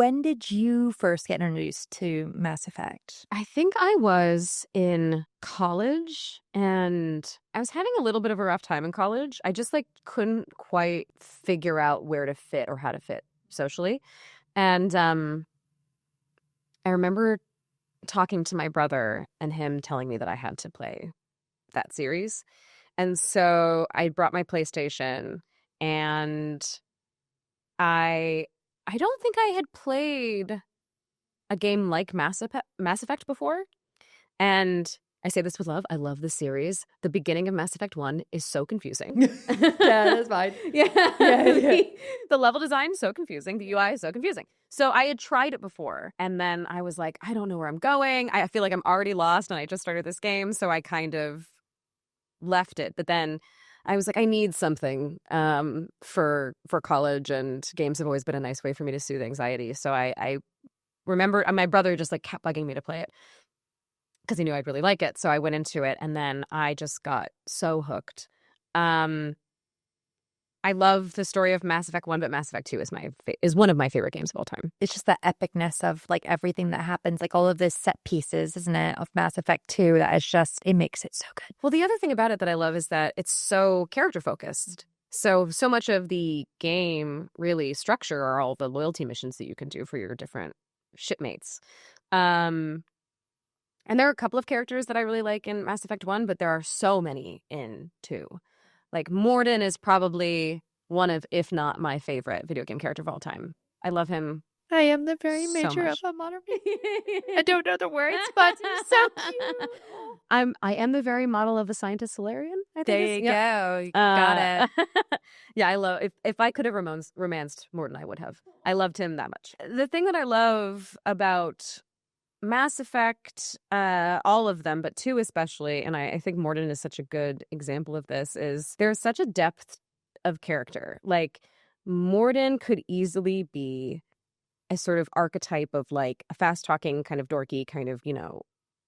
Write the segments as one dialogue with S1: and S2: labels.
S1: when did you first get introduced to Mass Effect?
S2: I think I was in college and I was having a little bit of a rough time in college. I just like couldn't quite figure out where to fit or how to fit socially. And I remember talking to my brother and him telling me that I had to play that series. And so I brought my PlayStation, and I don't think I had played a game like Mass Effect before. And I say this with love. I love the series. The beginning of Mass Effect 1 is so confusing.
S1: Yeah, that's fine.
S2: Yeah.
S1: Yeah.
S2: The level design is so confusing. The UI is so confusing. So I had tried it before, and then I was like, I don't know where I'm going. I feel like I'm already lost, and I just started this game, so I kind of left it. But then I was like, I need something for college, and games have always been a nice way for me to soothe anxiety. So I remember my brother just like kept bugging me to play it because he knew I'd really like it. So I went into it, and then I just got so hooked. I love the story of Mass Effect 1, but Mass Effect 2 is one of my favorite games of all time.
S1: It's just the epicness of like everything that happens, like all of this set pieces, isn't it, of Mass Effect 2 that is just, it makes it so good.
S2: Well, the other thing about it that I love is that it's so character focused. So much of the game really structure are all the loyalty missions that you can do for your different shipmates. And there are a couple of characters that I really like in Mass Effect 1, but there are so many in 2. Like, Morden is probably one of, if not my favorite video game character of all time. I love him.
S1: I am the very
S2: so
S1: major
S2: much.
S1: of a modern. I don't know the words, but it's so cute.
S2: I am the very model of a scientist Solarian. I think
S1: There you go. You got it.
S2: Yeah, I love. If I could have romanced Morden, I would have. I loved him that much. The thing that I love about Mass Effect, all of them, but 2 especially, and I think Morden is such a good example of this, is there's such a depth of character. Like, Morden could easily be a sort of archetype of like a fast-talking, kind of dorky, kind of,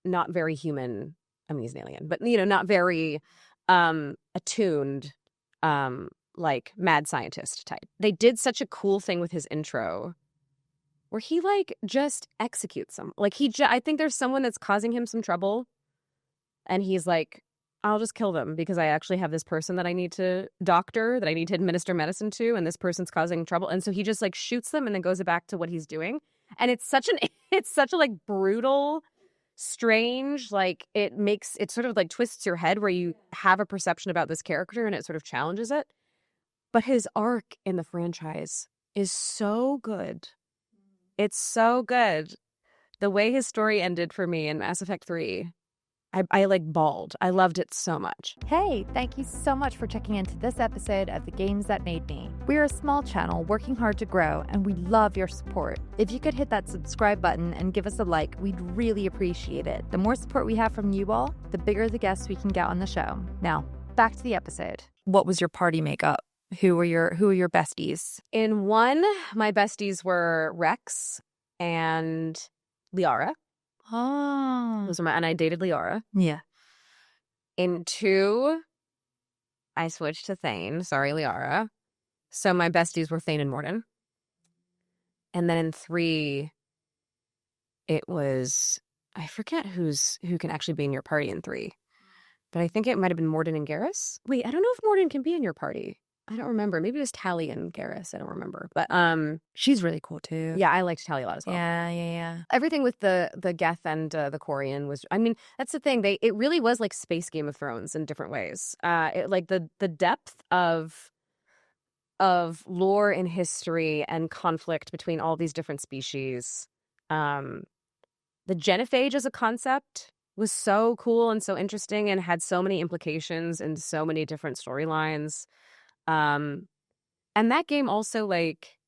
S2: not very human. I mean, he's an alien, but, not very attuned, like mad scientist type. They did such a cool thing with his intro where he like just executes them. Like I think there's someone that's causing him some trouble, and he's like, I'll just kill them because I actually have this person that I need to doctor, that I need to administer medicine to, and this person's causing trouble. And so he just like shoots them and then goes back to what he's doing. And it's such a like brutal, strange, like it sort of like twists your head where you have a perception about this character and it sort of challenges it. But his arc in the franchise is so good. It's so good. The way his story ended for me in Mass Effect 3, I like bawled. I loved it so much.
S1: Hey, thank you so much for checking into this episode of The Games That Made Me. We're a small channel working hard to grow, and we love your support. If you could hit that subscribe button and give us a like, we'd really appreciate it. The more support we have from you all, the bigger the guests we can get on the show. Now, back to the episode. What was your party makeup? Who were your besties?
S2: In 1, my besties were Rex and Liara.
S1: Oh.
S2: Those are and I dated Liara.
S1: Yeah.
S2: In 2, I switched to Thane. Sorry, Liara. So my besties were Thane and Morden. And then in 3, it was, I forget who can actually be in your party in 3. But I think it might have been Morden and Garrus. Wait, I don't know if Morden can be in your party. I don't remember. Maybe it was Tally and Garrus. I don't remember. But
S1: she's really cool too.
S2: Yeah, I liked Tally a lot as well.
S1: Yeah.
S2: Everything with the Geth and the Quarian was, I mean, that's the thing. It really was like space Game of Thrones in different ways. Like the depth of lore and history and conflict between all these different species. The genophage as a concept was so cool and so interesting and had so many implications and so many different storylines. And that game also, like,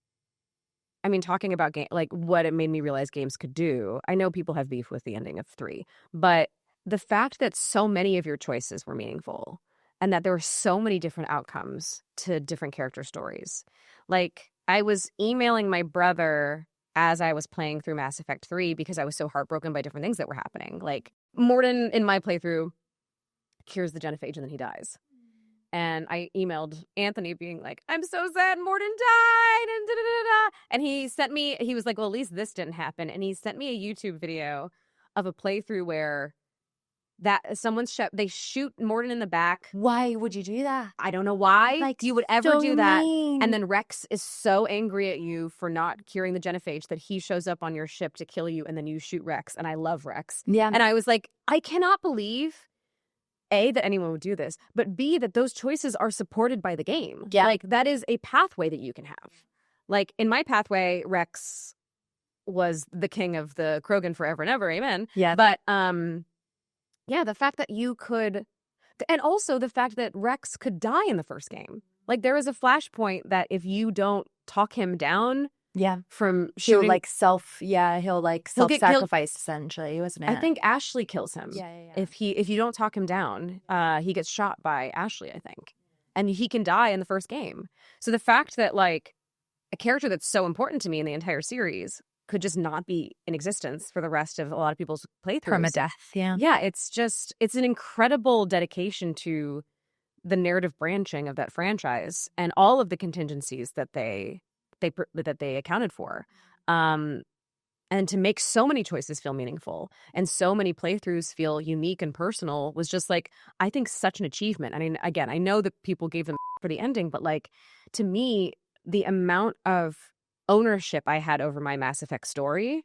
S2: I mean, talking about like what it made me realize games could do. I know people have beef with the ending of 3, but the fact that so many of your choices were meaningful and that there were so many different outcomes to different character stories. Like, I was emailing my brother as I was playing through Mass Effect 3 because I was so heartbroken by different things that were happening. Like, Morden in my playthrough cures the genophage and then he dies. And I emailed Anthony being like, I'm so sad Morden died and da-da-da-da. And he was like, well, at least this didn't happen. And he sent me a YouTube video of a playthrough where they shoot Morden in the back.
S1: Why would you do that?
S2: I don't know why
S1: Like,
S2: you would ever
S1: so
S2: do that.
S1: mean.
S2: And then Rex is so angry at you for not curing the genophage that he shows up on your ship to kill you, and then you shoot Rex. And I love Rex.
S1: Yeah.
S2: And I was like, I cannot believe, A, that anyone would do this, but B, that those choices are supported by the game.
S1: Yeah.
S2: Like, that is a pathway that you can have. Like, in my pathway, Rex was the king of the Krogan forever and ever. Amen.
S1: Yeah.
S2: But, yeah, the fact that you could, and also the fact that Rex could die in the first game. Like, there is a flashpoint that if you don't talk him down from shooting.
S1: He'll self-sacrifice, essentially, wasn't it?
S2: I think Ashley kills him.
S1: Yeah.
S2: If you don't talk him down, he gets shot by Ashley, I think. And he can die in the first game. So the fact that, like, a character that's so important to me in the entire series could just not be in existence for the rest of a lot of people's playthroughs.
S1: Permadeath, yeah.
S2: Yeah, it's an incredible dedication to the narrative branching of that franchise and all of the contingencies that they accounted for. And to make so many choices feel meaningful and so many playthroughs feel unique and personal was just, like, I think such an achievement. I mean, again, I know that people gave them for the ending, but, like, to me, the amount of ownership I had over my Mass Effect story,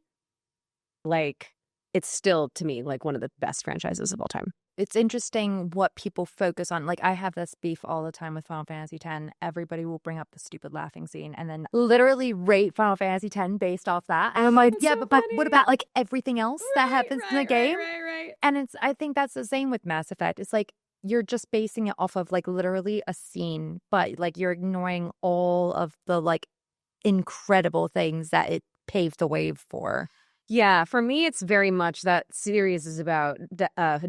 S2: like, it's still, to me, like, one of the best franchises of all time.
S1: It's interesting what people focus on. Like, I have this beef all the time with Final Fantasy X. Everybody will bring up the stupid laughing scene and then literally rate Final Fantasy X based off that. And I'm like,
S2: That's
S1: yeah,
S2: so
S1: but
S2: funny.
S1: what about, like, everything else that happens in the game?
S2: Right.
S1: And I think that's the same with Mass Effect. It's like, you're just basing it off of, like, literally a scene, but, like, you're ignoring all of the, like, incredible things that it paved the way for.
S2: Yeah, for me, it's very much that series is about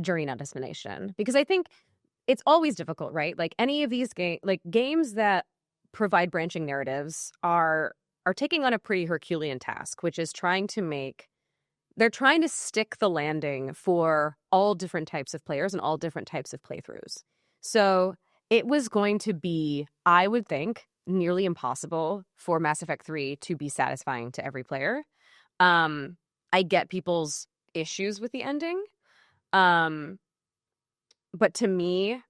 S2: journey, not destination. Because I think it's always difficult, right? Like, any of these games that provide branching narratives are taking on a pretty Herculean task, which is trying to stick the landing for all different types of players and all different types of playthroughs. So it was going to be, I would think, nearly impossible for Mass Effect 3 to be satisfying to every player. I get people's issues with the ending. But to me,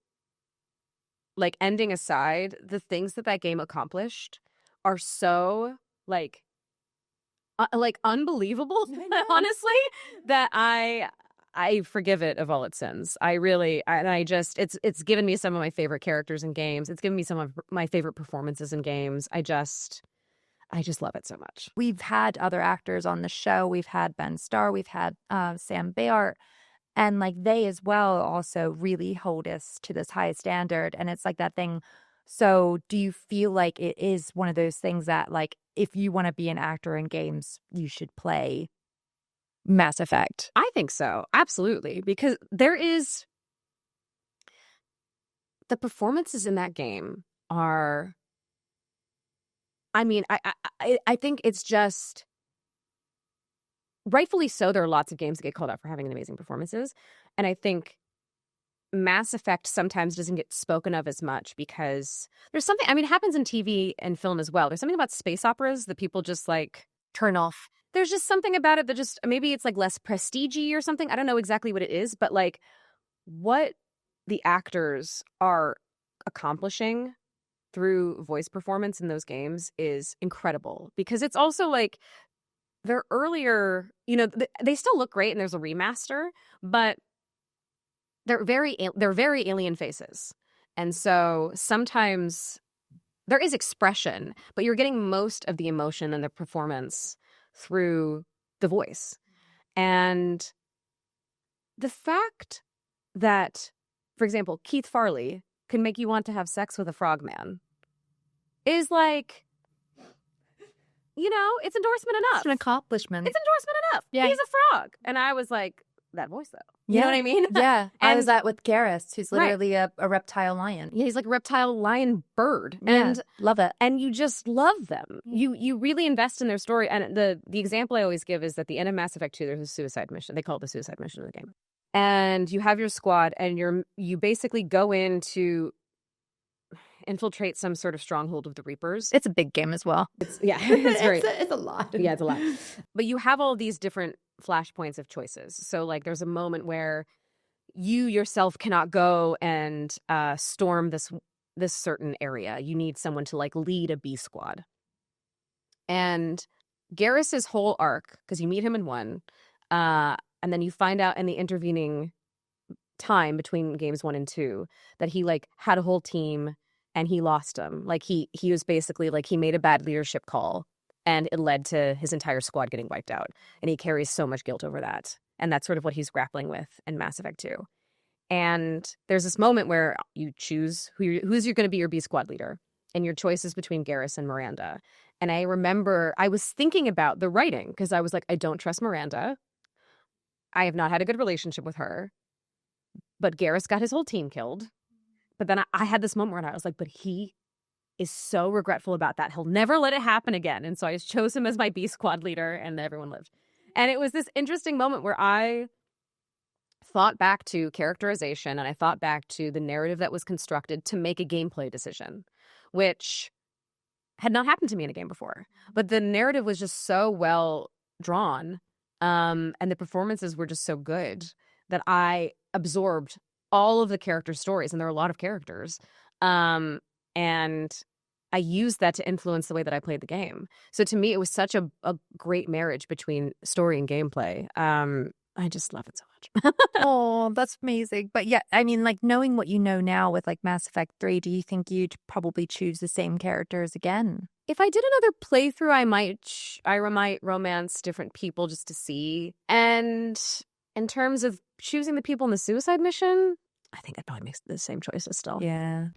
S2: like, ending aside, the things that game accomplished are so, like unbelievable, honestly, that I forgive it of all its sins. It's given me some of my favorite characters in games. It's given me some of my favorite performances in games. I just love it so much.
S1: We've had other actors on the show. We've had Ben Starr. We've had Sam Bayard. And, like, they as well also really hold us to this high standard. And it's like that thing. So do you feel like it is one of those things that, like, if you want to be an actor in games, you should play Mass Effect?
S2: I think so. Absolutely. Because the performances in that game are, I mean, I think it's just, rightfully so, there are lots of games that get called out for having amazing performances. And I think Mass Effect sometimes doesn't get spoken of as much because there's something, I mean, it happens in TV and film as well. There's something about space operas that people just, like,
S1: turn off.
S2: There's just something about it that just, maybe it's, like, less prestige-y or something. I don't know exactly what it is, but, like, what the actors are accomplishing through voice performance in those games is incredible, because it's also, like, their earlier, they still look great and there's a remaster, but they're very alien faces. And so sometimes there is expression, but you're getting most of the emotion and the performance through the voice. And the fact that, for example, Keith Farley can make you want to have sex with a frogman is, like, it's endorsement enough.
S1: It's an accomplishment.
S2: It's endorsement enough.
S1: Yeah.
S2: He's a frog. And I was like, that voice, though. You know what I mean?
S1: Yeah. I
S2: And-
S1: was that with Garrus, who's literally a reptile lion.
S2: Yeah, he's like a reptile lion bird.
S1: Yeah,
S2: And
S1: love it.
S2: and you just love them. You really invest in their story. And the example I always give is at the end of Mass Effect 2, there's a suicide mission. They call it the suicide mission of the game. And you have your squad, and you basically go into infiltrate some sort of stronghold of the Reapers.
S1: It's a big game as well.
S2: It's very
S1: it's a lot.
S2: Yeah, it's a lot. But you have all these different flashpoints of choices. So like there's a moment where you yourself cannot go and storm this certain area. You need someone to like lead a B squad. And Garrus's whole arc, because you meet him in one, and then you find out in the intervening time between games 1 and 2 that he like had a whole team and he lost them. Like he was basically like he made a bad leadership call and it led to his entire squad getting wiped out. And he carries so much guilt over that. And that's sort of what he's grappling with in Mass Effect 2. And there's this moment where you choose who's going to be your B squad leader, and your choice is between Garrus and Miranda. And I remember I was thinking about the writing because I was like, I don't trust Miranda. I have not had a good relationship with her. But Garrus got his whole team killed. But then I had this moment where I was like, but he is so regretful about that. He'll never let it happen again. And so I just chose him as my B squad leader, and everyone lived. And it was this interesting moment where I thought back to characterization and I thought back to the narrative that was constructed to make a gameplay decision, which had not happened to me in a game before. But the narrative was just so well drawn, and the performances were just so good that I absorbed all of the character stories, and there are a lot of characters. And I used that to influence the way that I played the game. So to me, it was such a great marriage between story and gameplay. I just love it so much.
S1: Oh, that's amazing. But yeah, I mean, like knowing what you know now with like Mass Effect 3, do you think you'd probably choose the same characters again?
S2: If I did another playthrough, I might romance different people just to see. And in terms of choosing the people in the suicide mission, I think I'd probably make the same choices still.
S1: Yeah.